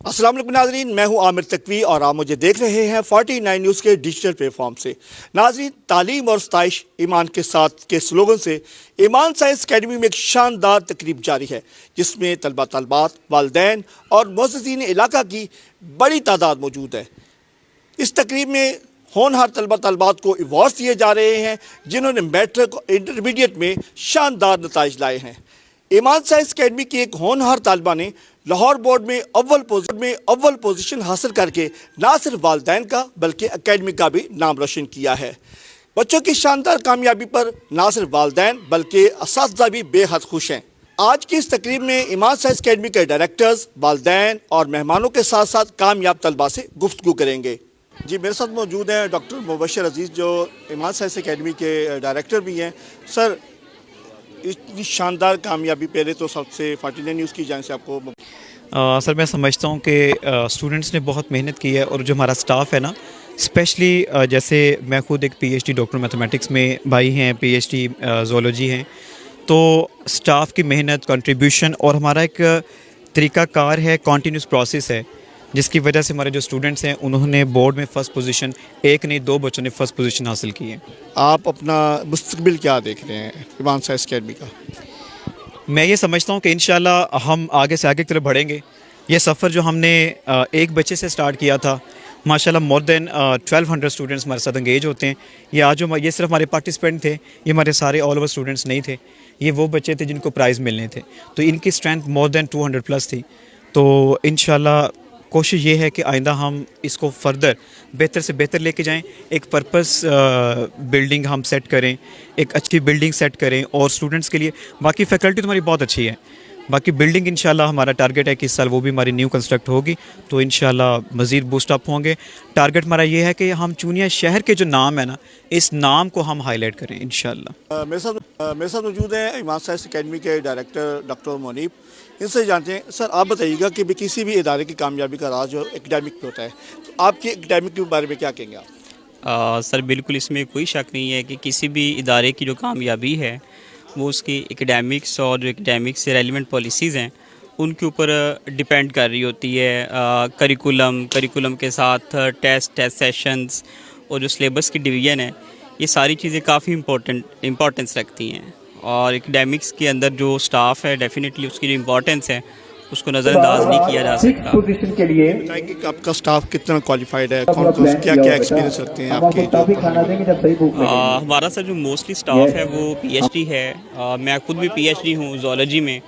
अस्सलाम वालेकुम नाज़रीन, मैं हूं आमिर तकवी और आप मुझे देख रहे हैं 49 न्यूज़ के डिजिटल प्लेटफॉर्म से। नाज़रीन, तालीम और सताइश ईमान के साथ के स्लोगन से ईमान साइंस अकेडमी में एक शानदार तकरीब जारी है, जिसमें तलबा तलबात, वालिदैन और मुअज़्ज़िज़ीन इलाका की बड़ी तादाद मौजूद है। इस तकरीब में होनहार तलबा तलबात को अवार्ड दिए जा रहे हैं, जिन्होंने मैट्रिक और इंटरमीडिएट में शानदार नताइज लाए हैं। ईमान साइंस अकेडमी की एक होनहार तालिबा ने लाहौर बोर्ड में अव्वल पोजीशन हासिल करके ना सिर्फ वालिदैन का बल्कि अकेडमी का भी नाम रोशन किया है। बच्चों की शानदार कामयाबी पर ना सिर्फ वालिदैन बल्कि असातिज़ा भी बेहद खुश हैं। आज की इस तकरीब में ईमान साइंस अकेडमी के डायरेक्टर्स, वालिदैन और मेहमानों के साथ साथ कामयाब तलबा से गुफ्तगू करेंगे। जी, मेरे साथ मौजूद हैं डॉक्टर मुबशर अजीज़, जो ईमान साइंस अकेडमी के डायरेक्टर भी हैं। सर, इतनी शानदार कामयाबी पहले तो सबसे 49 न्यूज़ की जान से आपको सर, मैं समझता हूँ कि स्टूडेंट्स ने बहुत मेहनत की है और जो हमारा स्टाफ है ना, स्पेशली जैसे मैं खुद एक पीएचडी डॉक्टर मैथमेटिक्स में भाई हैं, पीएचडी ज़ूलॉजी हैं, तो स्टाफ की मेहनत, कंट्रीब्यूशन और हमारा एक तरीक़ाकार है, कॉन्टीन्यूस प्रोसेस है, जिसकी वजह से हमारे जो स्टूडेंट्स हैं उन्होंने बोर्ड में फ़र्स्ट पोजीशन, एक नहीं 2 बच्चों ने फ़र्स्ट पोजीशन हासिल की है। आप अपना मुस्तकबिल क्या देख रहे हैं ईमान साइंस अकेडमी का? मैं ये समझता हूँ कि इंशाल्लाह हम आगे से आगे की तरफ बढ़ेंगे। ये सफ़र जो हमने एक बच्चे से स्टार्ट किया था, माशाल्लाह मोर देन 1200 स्टूडेंट्स हमारे साथ एंगेज होते हैं। ये आज जो ये सिर्फ हमारे पार्टिसिपेंट थे, ये हमारे सारे ऑल ओवर स्टूडेंट्स नहीं थे, ये वो बच्चे थे जिनको प्राइज़ मिलने थे। तो इनकी स्ट्रेंथ मोर देन 200 प्लस थी। तो इंशाल्लाह कोशिश ये है कि आइंदा हम इसको फर्दर बेहतर से बेहतर लेके जाएं, एक पर्पस बिल्डिंग हम सेट करें, एक अच्छी बिल्डिंग सेट करें और स्टूडेंट्स के लिए बाकी फैकल्टी तो हमारी बहुत अच्छी है, बाकी बिल्डिंग इंशाल्लाह हमारा टारगेट है कि इस साल वो भी हमारी न्यू कंस्ट्रक्ट होगी, तो इंशाल्लाह मज़ीद बूस्ट अप होंगे। टारगेट हमारा ये है कि हम चूनिया शहर के जो नाम है ना, इस नाम को हम हाईलाइट करें इंशाल्लाह। मेरे साथ मौजूद हैं ईमान साइंस अकेडमी के डायरेक्टर डॉक्टर मुनीब। इनसे जानते हैं, सर आप बताइएगा कि किसी भी इदारे की कामयाबी का राज जो एकेडमिक पे होता है, तो आपके एकेडमिक के बारे में क्या कहेंगे आप? सर बिल्कुल, इसमें कोई शक नहीं है कि किसी भी इदारे की जो कामयाबी है वो उसकी एकेडमिक्स और जो एकेडमिक्स से रेलिवेंट पॉलिसीज़ हैं उनके ऊपर डिपेंड कर रही होती है। करिकुलम के साथ टेस्ट सेशंस और जो सिलेबस की डिवीज़न है, ये सारी चीज़ें काफ़ी इम्पोर्टेंस रखती हैं। और एकेडमिक्स के अंदर जो स्टाफ है, डेफिनेटली उसकी जो इम्पोर्टेंस है उसको नज़रअंदाज नहीं किया जा सकता। पोजीशन के लिए बताएंगे कि आपका स्टाफ कितना क्वालिफाइड है, कौन क्या एक्सपीरियंस रखते हैं आपके? हमारा सर जो मोस्टली स्टाफ है वो पीएचडी है। मैं खुद भी पीएचडी हूँ ज़ूलॉजी में।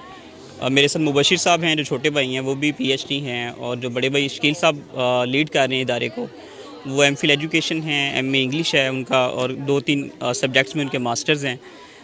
मेरे साथ मुबशिर साहब हैं जो छोटे भाई हैं, वो भी पीएचडी हैं, और जो बड़े भाई शकील साहब लीड कर रहे हैं इदारे को, वो एमफिल एजुकेशन हैं, एमए इंग्लिश है उनका, और 2-3 सब्जेक्ट्स में उनके मास्टर्स हैं।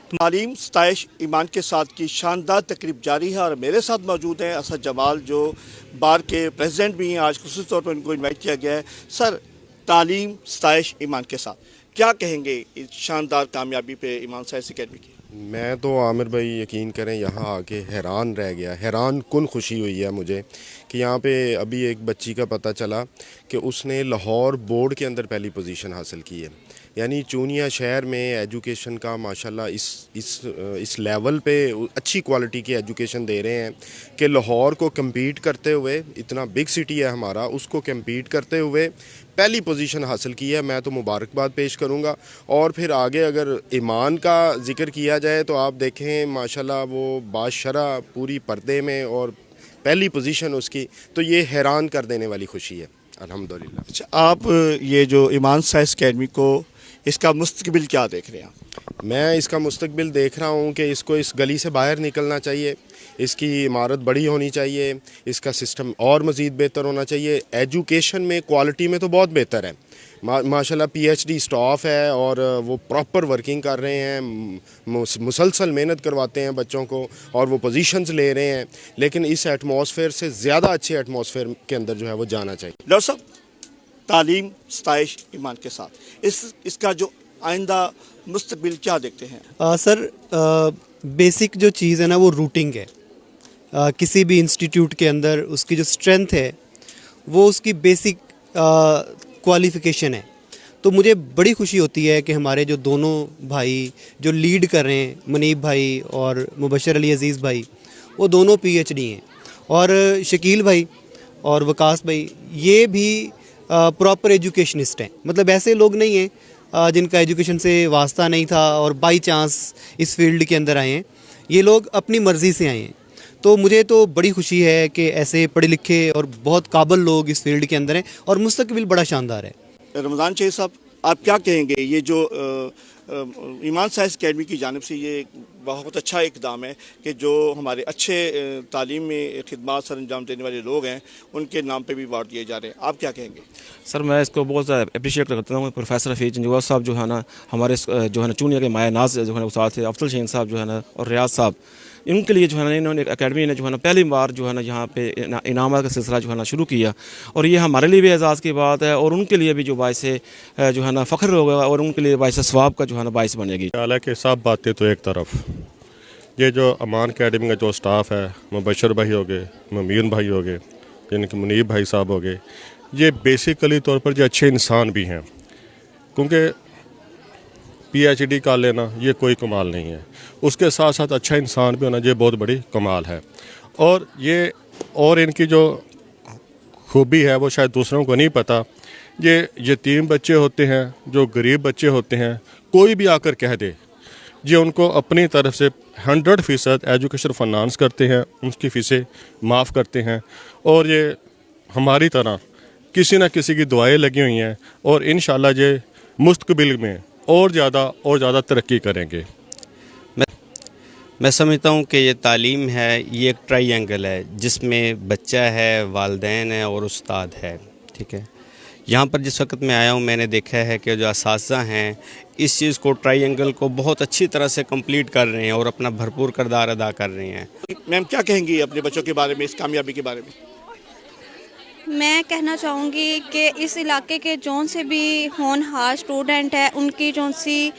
तालीम सताइश ईमान के साथ की शानदार तकरीब जारी है और मेरे साथ मौजूद हैं असद जमाल, जो बार के प्रेसिडेंट भी हैं। आज खुसूसी तौर पर उनको इन्वाइट किया गया है। सर, तालीम सताइश ईमान के साथ क्या कहेंगे इस शानदार कामयाबी पे ईमान साइंस अकेडमी की? मैं तो आमिर भाई यकीन करें यहाँ आके हैरान रह गया, हैरान कुन खुशी हुई है मुझे कि यहाँ पे अभी एक बच्ची का पता चला कि उसने लाहौर बोर्ड के अंदर पहली पोजीशन हासिल की है। यानी चूनिया शहर में एजुकेशन का माशाल्लाह इस लेवल पे अच्छी क्वालिटी की एजुकेशन दे रहे हैं कि लाहौर को कम्पीट करते हुए, इतना बिग सिटी है हमारा, उसको कम्पीट करते हुए पहली पोजीशन हासिल की है। मैं तो मुबारकबाद पेश करूंगा। और फिर आगे अगर ईमान का जिक्र किया जाए तो आप देखें माशाल्लाह वो बाशरा पूरी पर्दे में और पहली पोजीशन उसकी, तो ये हैरान कर देने वाली खुशी है अल्हम्दुलिल्लाह। अच्छा, आप ये जो ईमान साइंस अकेडमी को, इसका मुस्तकबिल क्या देख रहे हैं आप? मैं इसका मुस्तकबिल देख रहा हूँ कि इसको इस गली से बाहर निकलना चाहिए, इसकी इमारत बड़ी होनी चाहिए, इसका सिस्टम और मज़ीद बेहतर होना चाहिए। एजुकेशन में क्वालिटी में तो बहुत बेहतर है, माशाल्लाह पीएचडी स्टाफ है और वो प्रॉपर वर्किंग कर रहे हैं, मुसलसल मेहनत करवाते हैं बच्चों को और वो पोजीशंस ले रहे हैं। लेकिन इस एटमॉस्फेयर से ज़्यादा अच्छे एटमॉस्फेयर के अंदर जो है वो जाना चाहिए। डॉक्टर साहब, तालीम सताइश ईमान के साथ इसका जो आइंदा मुस्तकबिल क्या देखते हैं? सर, बेसिक जो चीज़ है ना वो रूटिंग है। किसी भी इंस्टीट्यूट के अंदर उसकी जो स्ट्रेंथ है वो उसकी बेसिक क्वालिफ़िकेशन है। तो मुझे बड़ी खुशी होती है कि हमारे जो दोनों भाई जो लीड कर रहे हैं, मुनीब भाई और मुबशर अली अज़ीज़ भाई, वो दोनों पीएचडी हैं। और शकील भाई और वकास भाई, ये भी प्रॉपर एजुकेशनिस्ट हैं। मतलब ऐसे लोग नहीं हैं जिनका एजुकेशन से वास्ता नहीं था और बाई चांस इस फील्ड के अंदर आए हैं। ये लोग अपनी मर्ज़ी से आए हैं। तो मुझे तो बड़ी खुशी है कि ऐसे पढ़े लिखे और बहुत काबिल लोग इस फील्ड के अंदर हैं और मुस्तकबिल बड़ा शानदार है। रमज़ान शेख साहब, आप क्या कहेंगे, ये जो ईमान साइंस अकेडमी की जानिब से ये बहुत अच्छा इकदाम है कि जो हमारे अच्छे तालीम में खिदमत सर अंजाम देने वाले लोग हैं उनके नाम पे भी अवार्ड दिए जा रहे हैं, आप क्या कहेंगे? सर मैं इसको बहुत ज़्यादा अप्रिशिएट करता हूँ। प्रोफेसर हफीज़ जंजूआ साहब जो है ना, हमारे जो है ना चूनिया के माया नाज जो है ना उस्ताद थे, अफजल शहीन साहब जो है ना और रियाज साहब, इनके लिए जो है ना इन्होंने अकेडमी ने जो है ना पहली बार जो है ना यहाँ पे इनामात का सिलसिला जो है ना शुरू किया और ये हमारे लिए भी एजाज़ की बात है और उनके लिए भी जो बाइस जो है ना फ़ख्र होगा और उनके लिए बाइस सवाब का जो है ना बाइस बनेगी। हालांकि सब बातें तो एक तरफ, ये जो अमान अकेडमी का जो स्टाफ है, मुबशर भाई हो गए, ममीन भाई हो गए, जिनके मुनीब भाई साहब हो गए, ये बेसिकली तौर पर जो अच्छे इंसान भी हैं, क्योंकि PhD का लेना ये कोई कमाल नहीं है, उसके साथ साथ अच्छा इंसान भी होना ये बहुत बड़ी कमाल है। और ये और इनकी जो खूबी है वो शायद दूसरों को नहीं पता। ये यतीम बच्चे होते हैं, जो गरीब बच्चे होते हैं, कोई भी आकर कह दे, ये उनको अपनी तरफ से 100% एजुकेशन फाइनेंस करते हैं, उनकी फ़ीसें माफ़ करते हैं और ये हमारी तरह किसी न किसी की दुआएं लगी हुई हैं और इंशाल्लाह ये मुस्तकबिल में और ज़्यादा तरक्की करेंगे। मैं समझता हूँ कि ये तालीम है, ये एक ट्रायंगल है जिसमें बच्चा है, वालिदैन है और उस्ताद है। ठीक है, यहाँ पर जिस वक्त मैं आया हूँ मैंने देखा है कि जो असातिज़ा हैं इस चीज़ को, ट्रायंगल को बहुत अच्छी तरह से कंप्लीट कर रहे हैं और अपना भरपूर किरदार अदा कर रहे हैं। मैम क्या कहेंगी अपने बच्चों के बारे में, इस कामयाबी के बारे में? मैं कहना चाहूँगी कि इस इलाके के जौन से भी होनहार स्टूडेंट है उनकी जौन सी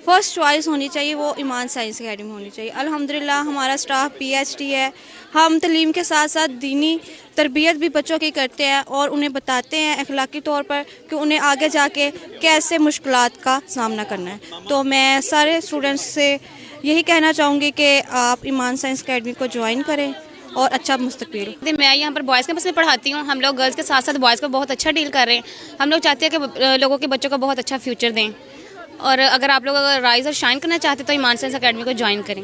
फ़र्स्ट चॉइस होनी चाहिए वो ईमान साइंस अकेडमी होनी चाहिए। अल्हम्दुलिल्लाह हमारा स्टाफ PhD है। हम तालीम के साथ साथ दीनी तरबियत भी बच्चों की करते हैं और उन्हें बताते हैं अखलाकी तौर पर कि उन्हें आगे जाके कैसे मुश्किलात का सामना करना है। तो मैं सारे स्टूडेंट्स से यही कहना चाहूँगी कि आप ईमान साइंस अकेडमी को ज्वाइन करें और अच्छा मुस्तकबिल। मैं यहाँ पर बॉयज़ कैंपस में पढ़ाती हूँ। हम लोग गर्ल्स के साथ साथ बॉयज़ को बहुत अच्छा डील कर रहे हैं। हम लोग चाहते हैं कि लोगों के बच्चों को बहुत अच्छा फ्यूचर दें और अगर आप लोग अगर राइज और शाइन करना चाहते तो ईमान साइंस अकेडमी को ज्वाइन करें।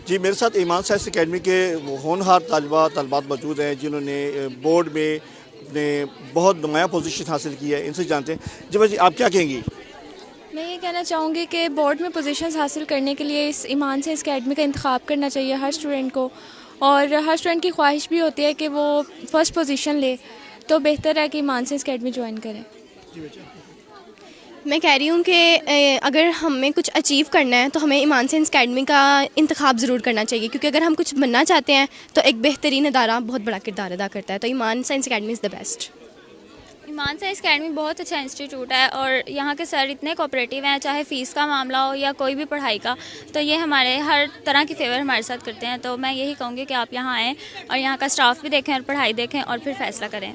जी, मेरे साथ ईमान साइंस अकेडमी के होनहार तलबात मौजूद हैं जिन्होंने बोर्ड में अपने बहुत नुमाया पोजीशन हासिल की है, इनसे जानते हैं। जी भाई, आप क्या कहेंगी? मैं ये कहना चाहूँगी कि बोर्ड में पोजीशंस हासिल करने के लिए इस ईमान साइंस अकेडमी का इंतखाब करना चाहिए हर स्टूडेंट को और हर स्टूडेंट की ख्वाहिश भी होती है कि वो फ़र्स्ट पोजीशन ले, तो बेहतर है कि ईमान साइंस अकेडमी ज्वाइन करें। मैं कह रही हूँ कि अगर हमें कुछ अचीव करना है तो हमें ईमान साइंस अकेडमी का इंतखाब ज़रूर करना चाहिए, क्योंकि अगर हम कुछ बनना चाहते हैं तो एक बेहतरीन अदारा बहुत बड़ा किरदार अदा करता है। तो Iman science academy is the best. Iman science academy बहुत अच्छा इंस्टीट्यूट है और यहाँ के सर इतने कोऑपरेटिव हैं, चाहे फ़ीस का मामला हो या कोई भी पढ़ाई का, तो ये हमारे हर तरह की फेवर हमारे साथ करते हैं। तो मैं यही कहूँगी कि आप यहाँ आएँ और यहाँ का स्टाफ भी देखें और पढ़ाई देखें और फिर फ़ैसला करें।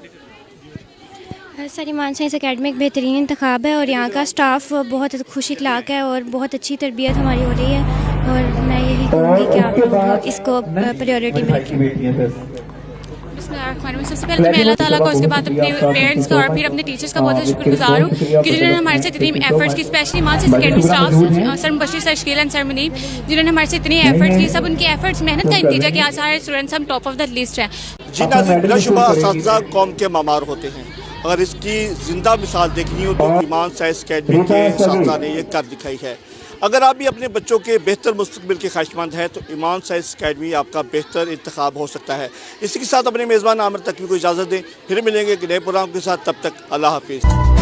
सर, ईमान साइंस अकेडमी एक बेहतरीन इंतखाब है और यहाँ का स्टाफ बहुत खुश इखलाक है और बहुत अच्छी तरबियत हमारी हो रही है और मैं यही कहूँगी कि आप लोग इसको प्रायोरिटी में रखें। सबसे पहले तो मैं अल्लाह ताला को, उसके बाद अपने पेरेंट्स का और फिर अपने टीचर्स का बहुत शुक्रगुजार हूँ कि जिन्होंने हमारे साथ इतनी एफर्ट्स की, specially Iman science academy staff, sir Mubashir, sir Shakeel and sir Muneeb, जिन्होंने हमारे से इतनी एफर्ट्स की। सब उनकी एफर्ट्स मेहनत का नतीजा कि आज सारे स्टूडेंट्स हम टॉप ऑफ द लिस्ट हैं। जी नाज़रीन, बिलाशुबा असातिज़ा कौम के मामार होते हैं। अगर इसकी ज़िंदा मिसाल देखनी हो तो ईमान साइंस अकेडमी के असातिज़ा ने ये कर दिखाई है। अगर आप भी अपने बच्चों के बेहतर मुस्तकबिल के ख्वाहिशमंद हैं तो ईमान साइंस अकेडमी आपका बेहतर इंतखाब हो सकता है। इसी के साथ अपने मेज़बान आमिर तकवी को इजाज़त दें, फिर मिलेंगे एक नए प्रोग्राम के साथ। तब तक अल्लाह हाफिज़।